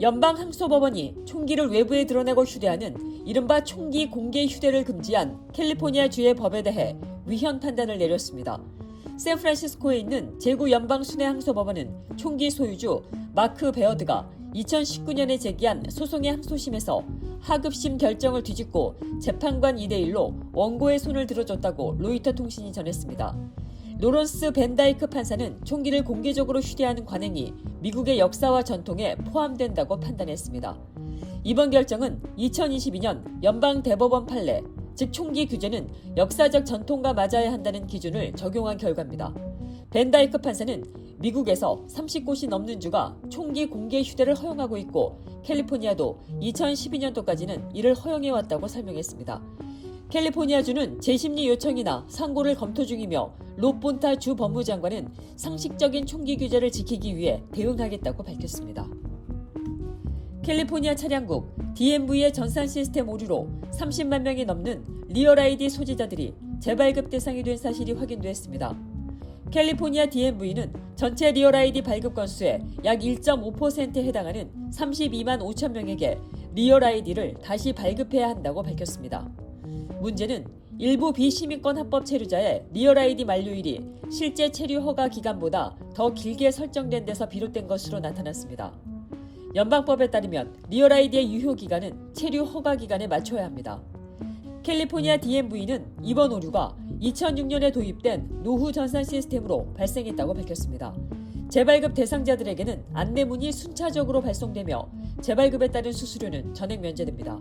연방항소법원이 총기를 외부에 드러내고 휴대하는 이른바 총기 공개 휴대를 금지한 캘리포니아주의 법에 대해 위헌 판단을 내렸습니다. 샌프란시스코에 있는 제구연방순회항소법원은 총기 소유주 마크 베어드가 2019년에 제기한 소송의 항소심에서 하급심 결정을 뒤집고 재판관 2대1로 원고의 손을 들어줬다고 로이터 통신이 전했습니다. 로런스 벤다이크 판사는 총기를 공개적으로 휴대하는 관행이 미국의 역사와 전통에 포함된다고 판단했습니다. 이번 결정은 2022년 연방대법원 판례, 즉 총기 규제는 역사적 전통과 맞아야 한다는 기준을 적용한 결과입니다. 벤다이크 판사는 미국에서 30곳이 넘는 주가 총기 공개 휴대를 허용하고 있고 캘리포니아도 2012년도까지는 이를 허용해왔다고 설명했습니다. 캘리포니아주는 재심리 요청이나 상고를 검토 중이며 롭본타 주 법무장관은 상식적인 총기 규제를 지키기 위해 대응하겠다고 밝혔습니다. 캘리포니아 차량국 DMV의 전산 시스템 오류로 30만 명이 넘는 리얼 아이디 소지자들이 재발급 대상이 된 사실이 확인됐습니다. 캘리포니아 DMV는 전체 리얼 아이디 발급 건수의 약 1.5%에 해당하는 32만 5천 명에게 리얼 아이디를 다시 발급해야 한다고 밝혔습니다. 문제는 일부 비시민권 합법 체류자의 리얼 아이디 만료일이 실제 체류 허가 기간보다 더 길게 설정된 데서 비롯된 것으로 나타났습니다. 연방법에 따르면 리얼 아이디의 유효 기간은 체류 허가 기간에 맞춰야 합니다. 캘리포니아 DMV는 이번 오류가 2006년에 도입된 노후 전산 시스템으로 발생했다고 밝혔습니다. 재발급 대상자들에게는 안내문이 순차적으로 발송되며 재발급에 따른 수수료는 전액 면제됩니다.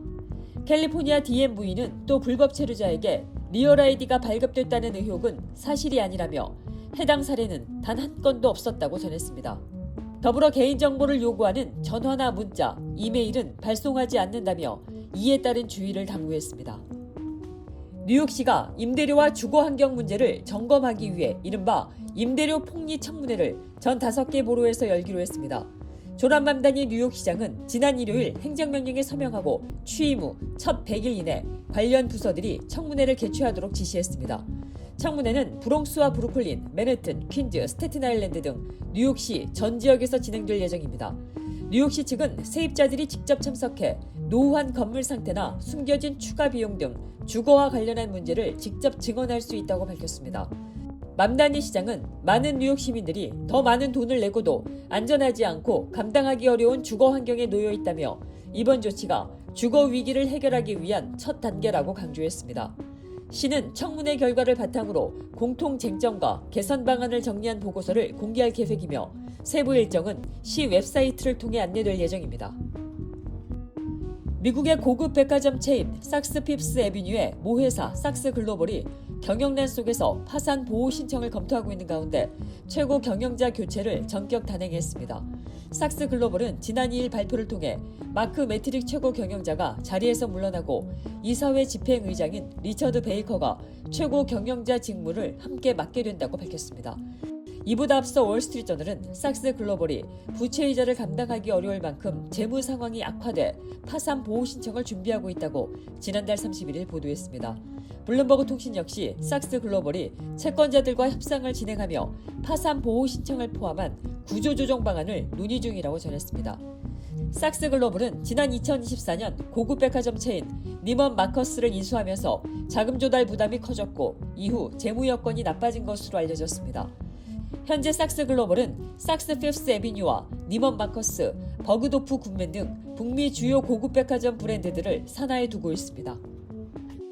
캘리포니아 DMV는 또 불법 체류자에게 리얼 아이디가 발급됐다는 의혹은 사실이 아니라며 해당 사례는 단 한 건도 없었다고 전했습니다. 더불어 개인정보를 요구하는 전화나 문자, 이메일은 발송하지 않는다며 이에 따른 주의를 당부했습니다. 뉴욕시가 임대료와 주거 환경 문제를 점검하기 위해 이른바 임대료 폭리 청문회를 전 5개 보로에서 열기로 했습니다. 조란 맘다니 뉴욕시장은 지난 일요일 행정명령에 서명하고 취임 후 첫 100일 이내 관련 부서들이 청문회를 개최하도록 지시했습니다. 청문회는 브롱스와 브루클린, 맨해튼, 퀸즈, 스태튼 아일랜드 등 뉴욕시 전 지역에서 진행될 예정입니다. 뉴욕시 측은 세입자들이 직접 참석해 노후한 건물 상태나 숨겨진 추가 비용 등 주거와 관련한 문제를 직접 증언할 수 있다고 밝혔습니다. 맘다니 시장은 많은 뉴욕 시민들이 더 많은 돈을 내고도 안전하지 않고 감당하기 어려운 주거 환경에 놓여 있다며 이번 조치가 주거 위기를 해결하기 위한 첫 단계라고 강조했습니다. 시는 청문회 결과를 바탕으로 공통 쟁점과 개선 방안을 정리한 보고서를 공개할 계획이며 세부 일정은 시 웹사이트를 통해 안내될 예정입니다. 미국의 고급 백화점 체인 sak스 핍스 애비뉴의 모회사 sak스 글로벌이 경영난 속에서 파산 보호 신청을 검토하고 있는 가운데 최고 경영자 교체를 전격 단행했습니다. sak스 글로벌은 지난 2일 발표를 통해 마크 매트릭 최고 경영자가 자리에서 물러나고 이사회 집행의장인 리처드 베이커가 최고 경영자 직무를 함께 맡게 된다고 밝혔습니다. 이보다 앞서 월스트리트저널은 sak스 글로벌이 부채이자를 감당하기 어려울 만큼 재무 상황이 악화돼 파산 보호 신청을 준비하고 있다고 지난달 31일 보도했습니다. 블룸버그 통신 역시 sak스 글로벌이 채권자들과 협상을 진행하며 파산 보호 신청을 포함한 구조조정 방안을 논의 중이라고 전했습니다. sak스 글로벌은 지난 2024년 고급 백화점 체인 니먼 마커스를 인수하면서 자금 조달 부담이 커졌고 이후 재무 여건이 나빠진 것으로 알려졌습니다. 현재 sak스 글로벌은 sak스 핍스 애비뉴와 니먼 마커스, 버그도프 군맨 등 북미 주요 고급 백화점 브랜드들을 산하에 두고 있습니다.